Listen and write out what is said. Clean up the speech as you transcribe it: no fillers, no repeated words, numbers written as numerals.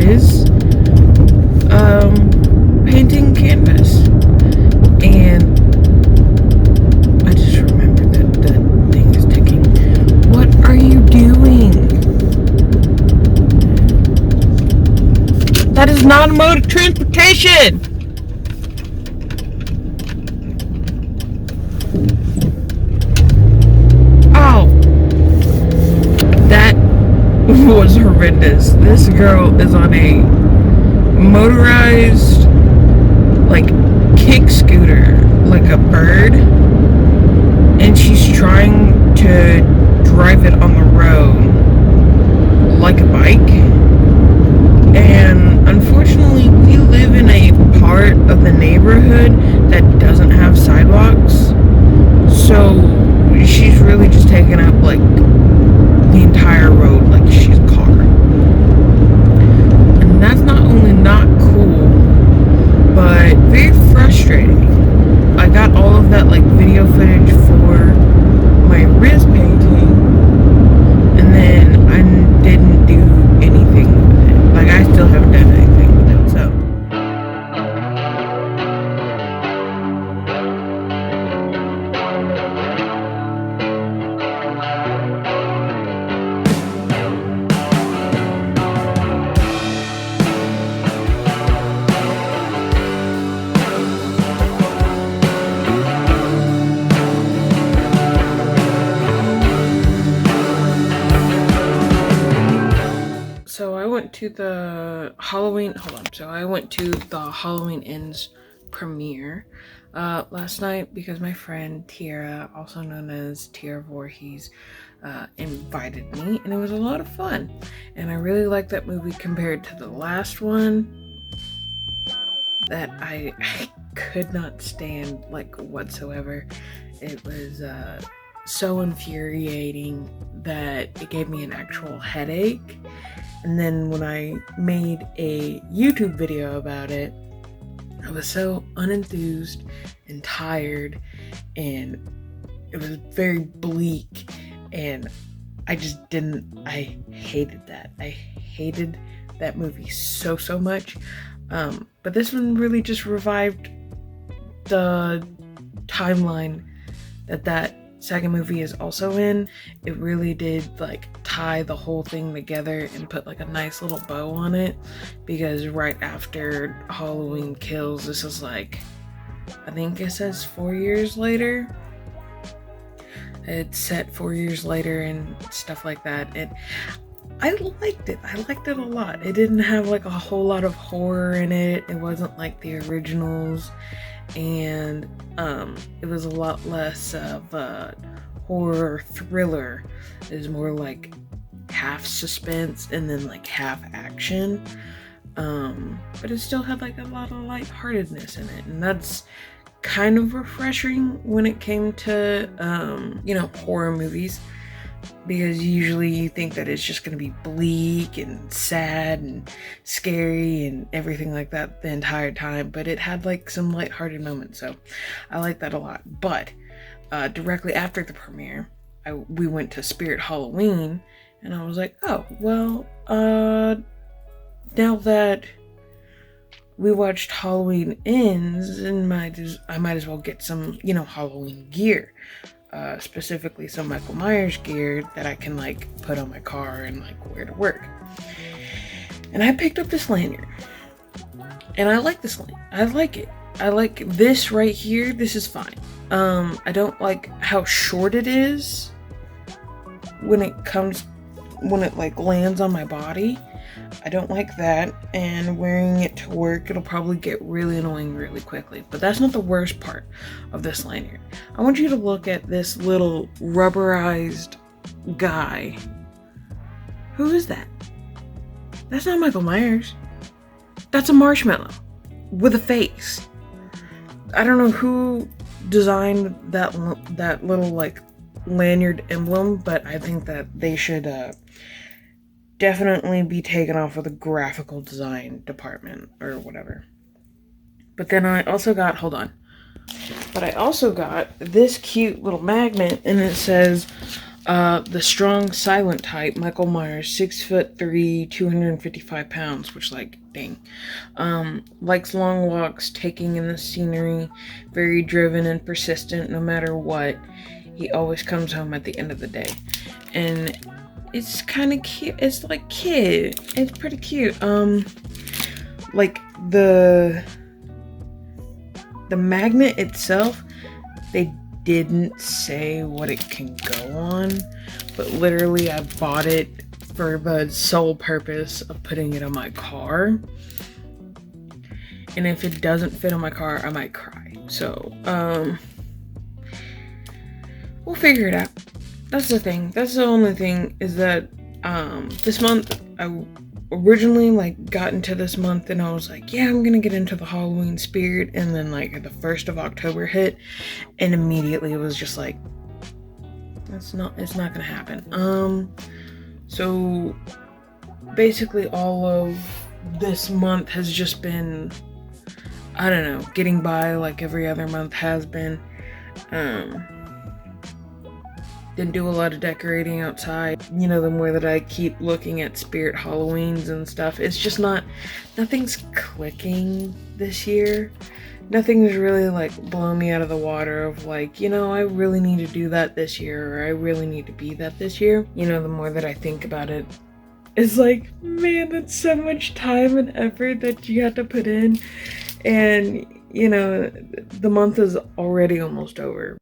is painting canvas. And I just remembered that the thing is ticking. What are you doing? That is not a mode of transportation! Oh, that was horrendous. This girl is on a motorized, like, kick scooter, like a bird, and she's trying to drive it on the road like a bike. And unfortunately, we live in a part of the neighborhood that doesn't have sidewalks, so she's really just taking up like the entire road like she's a car. And that's not only not cool, but very frustrating. I got all of that like video footage for my wrist painting, and then I didn't do anything with it. Like I still haven't done anything with it. So I went to the Halloween. Hold on. So I went to the Halloween Ends premiere last night because my friend Tiara, also known as Tiara Voorhees, invited me, and it was a lot of fun. And I really liked that movie compared to the last one that I could not stand like whatsoever. It was so infuriating that it gave me an actual headache. And then when I made a YouTube video about it, I was so unenthused and tired, and it was very bleak, and I hated that. I hated that movie so much. But this one really just revived the timeline that second movie is also in. It really did like tie the whole thing together and put like a nice little bow on it, because right after Halloween Kills, this is like, I think it says 4 years later. It's set 4 years later and stuff like that. I liked it. I liked it a lot. It didn't have like a whole lot of horror in it. It wasn't like the originals, and it was a lot less of a horror thriller. It was more like half suspense and then like half action. But it still had like a lot of lightheartedness in it, and that's kind of refreshing when it came to horror movies, because usually you think that it's just going to be bleak and sad and scary and everything like that the entire time, but it had like some lighthearted moments, so I like that a lot. But directly after the premiere, we went to Spirit Halloween, and I was like, oh, well, now that we watched Halloween Ends, and I might as well get some, Halloween gear. Specifically some Michael Myers gear that I can like put on my car and like wear to work. And I picked up this lanyard, and I like this lanyard. I like it. I like this right here. This is fine. I don't like how short it is when it like lands on my body. I don't like that, and wearing it to work, it'll probably get really annoying really quickly. But that's not the worst part of this lanyard. I want you to look at this little rubberized guy. Who is that? That's not Michael Myers. That's a marshmallow with a face. I don't know who designed that little like lanyard emblem, but I think that they should definitely be taken off of the graphical design department or whatever. But then I also got this cute little magnet, and it says The strong silent type, Michael Myers, 6'3", 255 pounds, which, like, dang. Likes long walks, taking in the scenery, very driven and persistent no matter what. He always comes home at the end of the day. And it's kind of cute. It's like kid. It's pretty cute. Like the magnet itself, they didn't say what it can go on, but literally I bought it for the sole purpose of putting it on my car. And if it doesn't fit on my car, I might cry. So, we'll figure it out. That's the thing. That's the only thing, is that this month I originally like got into this month and I was like, yeah, I'm gonna get into the Halloween spirit, and then like the 1st of October hit and immediately it was just like, it's not gonna happen. So basically all of this month has just been, I don't know, getting by like every other month has been. Didn't do a lot of decorating outside. You know, the more that I keep looking at Spirit Halloweens and stuff, it's just nothing's clicking this year. Nothing's really like blown me out of the water of like, you know, I really need to do that this year, or I really need to be that this year. You know, the more that I think about it, it's like, man, that's so much time and effort that you have to put in. And, you know, the month is already almost over.